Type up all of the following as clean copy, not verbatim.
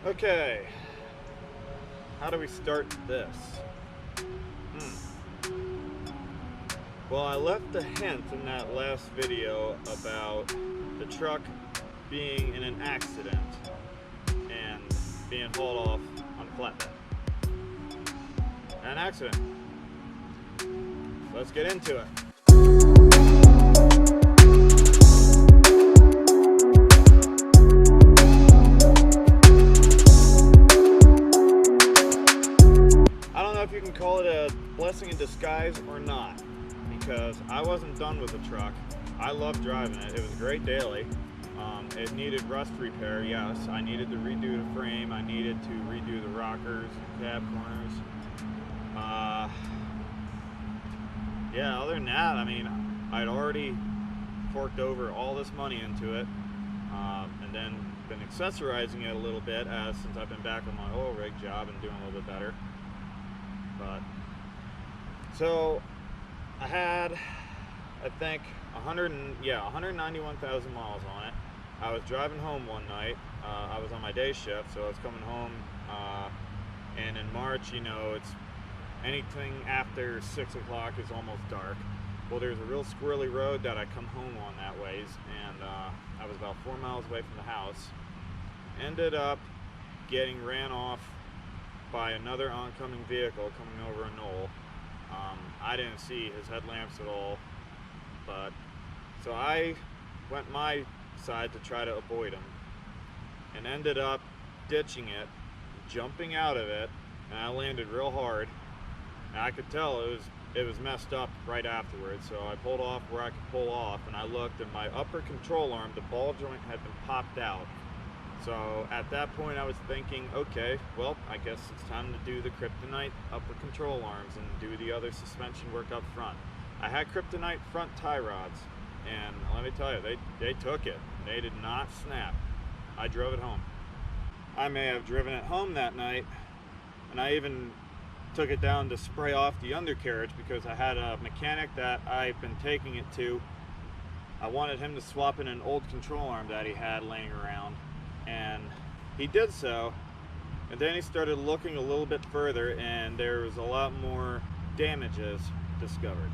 Okay, how do we start this? Well, I left a hint in that last video about the truck being in an accident and being hauled off on a flatbed. An accident. So let's get into it. I don't know if you can call it a blessing in disguise or not, because I wasn't done with the truck. I loved driving it. It was great daily. It needed rust repair, yes. I needed to redo the frame. I needed to redo the rockers and cab corners. Yeah, other than that, I mean, I'd already forked over all this money into it, and then been accessorizing it a little bit since I've been back on my oil rig job and doing a little bit better. But so I had, I think, 191,000 miles on it. I was driving home one night. I was on my day shift, so I was coming home. And in March, you know, it's anything after 6 o'clock is almost dark. Well, there's a real squirrely road that I come home on that ways, and I was about 4 miles away from the house. Ended up getting ran off by another oncoming vehicle coming over a knoll. I didn't see his headlamps at all, but so I went my side to try to avoid him and ended up ditching it, jumping out of it, and I landed real hard. And I could tell it was messed up right afterwards, so I pulled off where I could pull off, and I looked, and my upper control arm, the ball joint had been popped out. So at that point I was thinking, okay, well, I guess it's time to do the kryptonite upper control arms and do the other suspension work up front. I had kryptonite front tie rods, and let me tell you, they took it. They did not snap. I drove it home. I may have driven it home that night, and I even took it down to spray off the undercarriage because I had a mechanic that I've been taking it to. I wanted him to swap in an old control arm that he had laying around, and he did so. And then he started looking a little bit further, and there was a lot more damages discovered.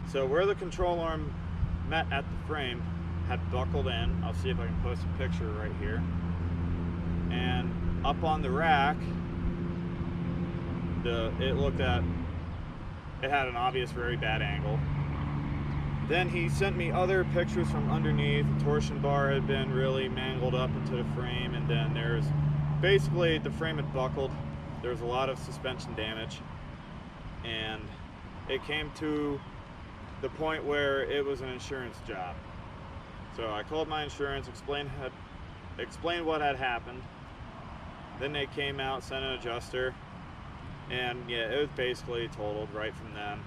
So where the control arm met at the frame had buckled in. I'll see if I can post a picture right here. And up on the rack, it had an obvious very bad angle. Then he sent me other pictures from underneath. The torsion bar had been really mangled up into the frame, and then there's basically the frame had buckled. There was a lot of suspension damage, and it came to the point where it was an insurance job. So I called my insurance, explained what had happened. Then they came out, sent an adjuster, and yeah, it was basically totaled right from them.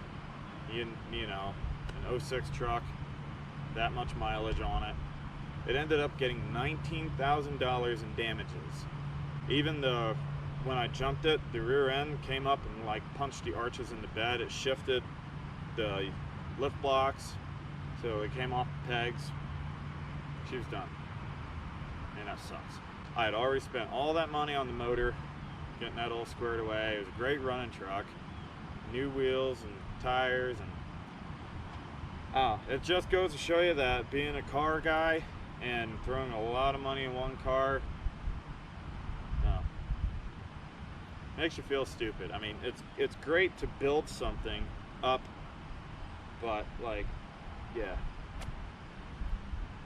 You know, an 06 truck, that much mileage on it. It ended up getting $19,000 in damages. Even when I jumped it, the rear end came up and like punched the arches in the bed. It shifted the lift blocks, so it came off the pegs. She was done, and that sucks. I had already spent all that money on the motor, getting that all squared away. It was a great running truck, new wheels and tires, and it just goes to show you that being a car guy and throwing a lot of money in one car, makes you feel stupid. I mean, it's great to build something up, but like, yeah,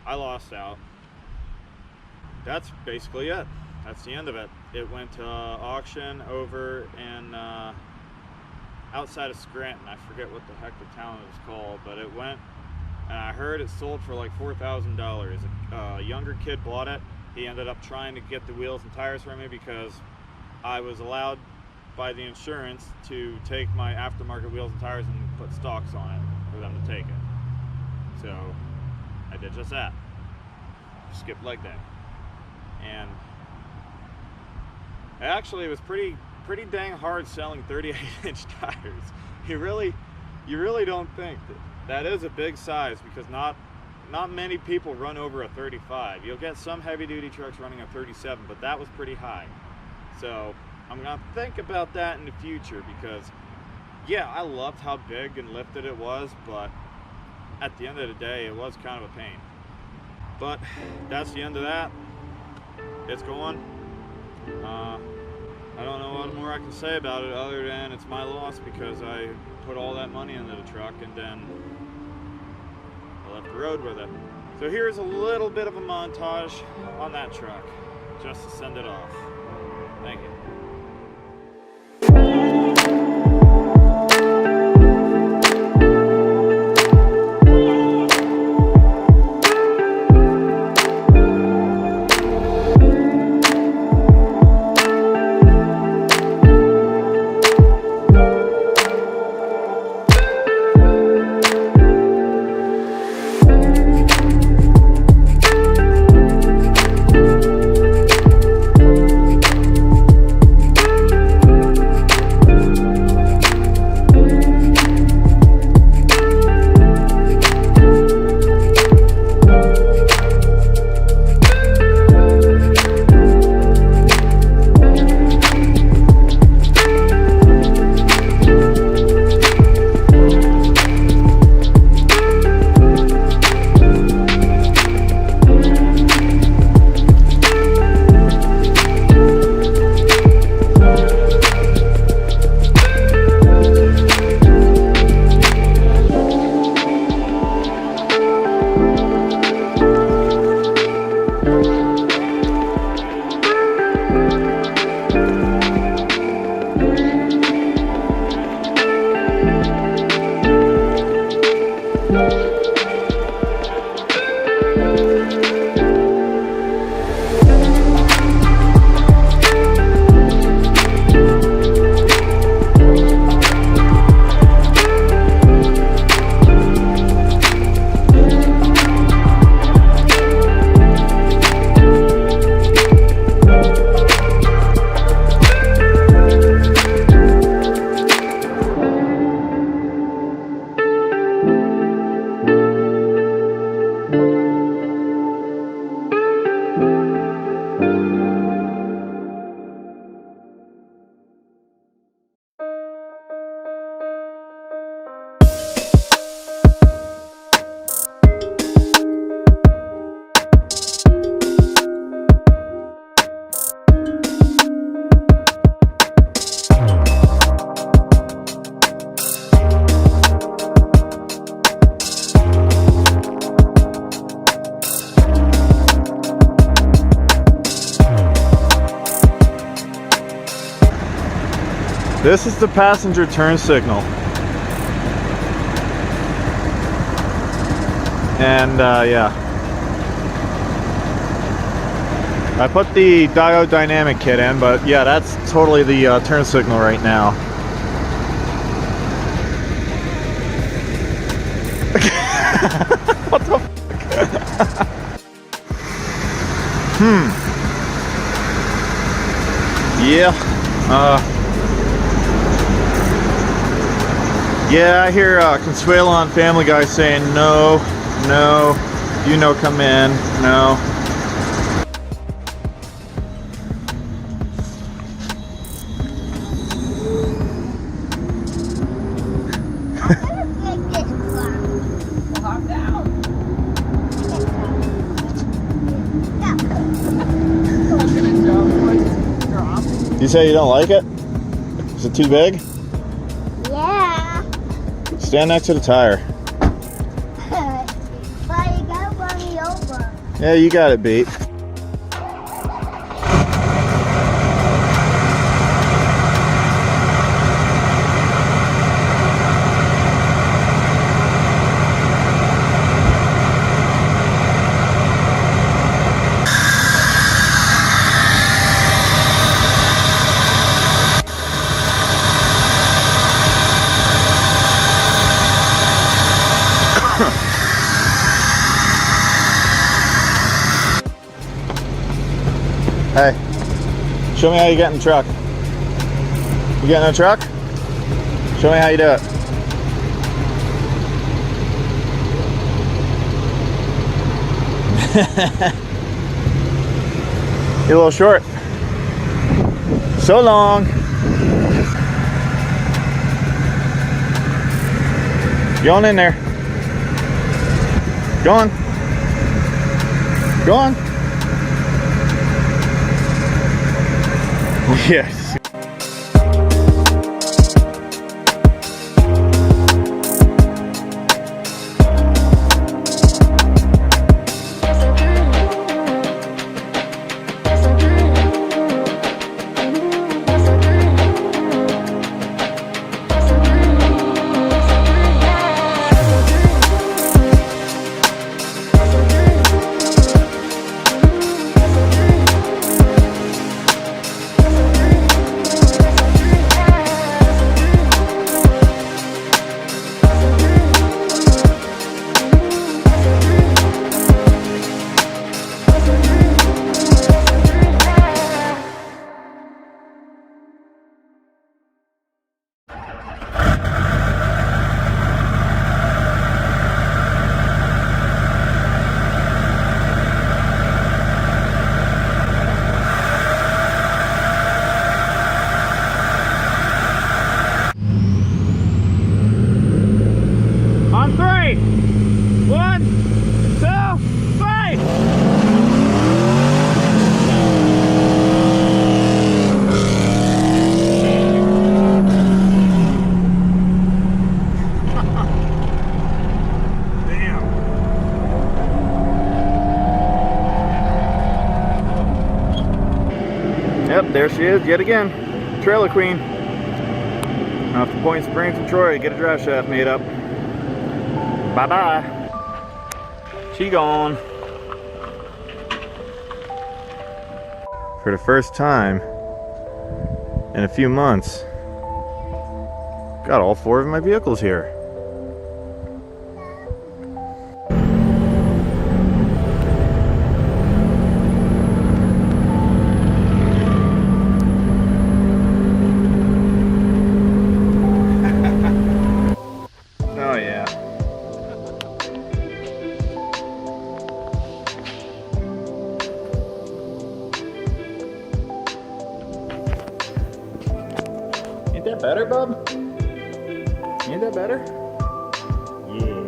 I lost out. That's basically it. That's the end of it. It went to auction over in outside of Scranton. I forget what the heck the town is called, but it went, and I heard it sold for like $4,000. A younger kid bought it. He ended up trying to get the wheels and tires from me because I was allowed by the insurance to take my aftermarket wheels and tires and put stocks on it for them to take it. So I did just that. Skipped leg day. And actually it was pretty dang hard selling 38-inch tires. You really don't think that is a big size, because not not many people run over a 35. You'll get some heavy duty trucks running a 37, but that was pretty high. So I'm gonna think about that in the future, because yeah, I loved how big and lifted it was, but at the end of the day, it was kind of a pain. But that's the end of that. It's going. I don't know what more I can say about it other than it's my loss, because I put all that money into the truck and then I left the road with it. So here's a little bit of a montage on that truck, just to send it off. Thank you. This is the passenger turn signal. And yeah. I put the diode dynamic kit in, but yeah, that's totally the turn signal right now. What the fuck? Yeah. Yeah, I hear Consuelo on Family Guy saying, no, no, you know, come in, no. You say you don't like it? Is it too big? Yeah. Stand next to the tire. But you gotta run me over. Yeah, you got it beat. Hey, show me how you get in the truck. You get in the truck? Show me how you do it. You're a little short. So long. Go on in there. Go on. Go on. Yes. On 3. 1, 2, 3. Yep, there she is yet again. Trailer Queen. Off to Point Springs from Troy, get a drive shaft made up. Bye-bye. She gone. For the first time in a few months, got all 4 of my vehicles here. Oh yeah. Ain't that better, bub? Ain't that better? Yeah.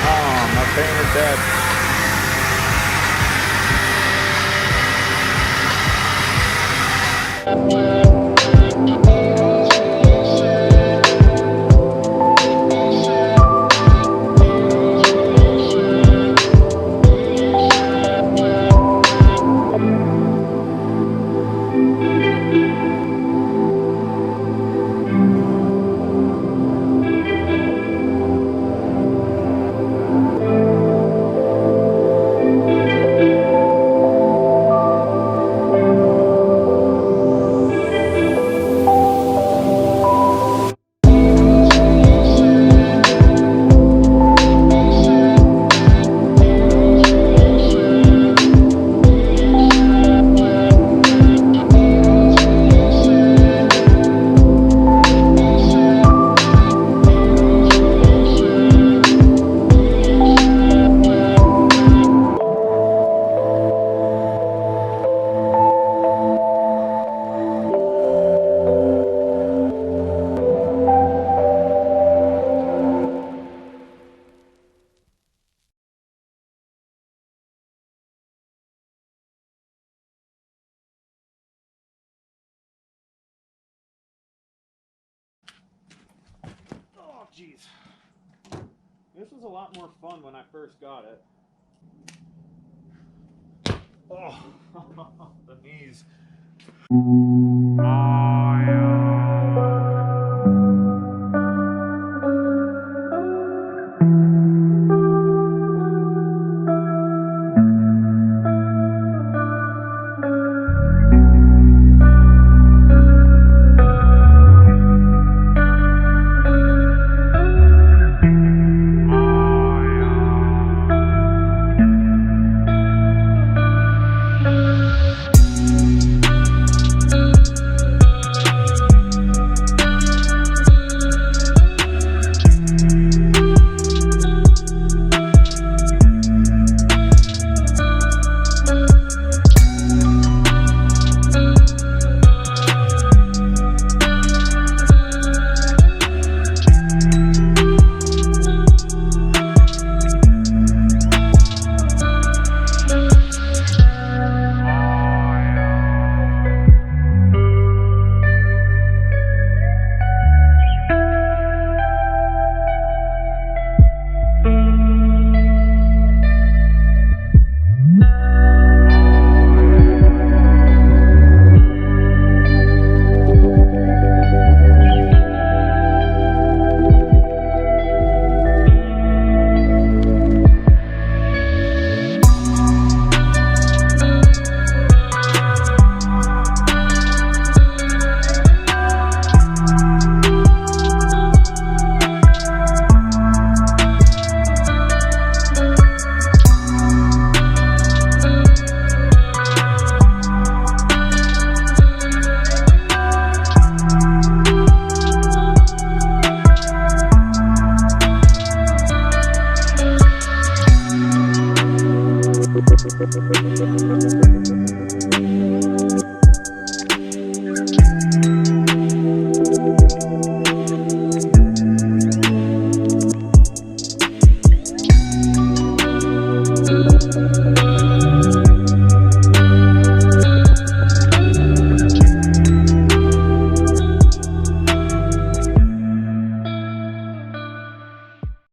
Oh, my paint is dead. Oh, jeez. This was a lot more fun when I first got it. Oh, the knees. Oh, yeah.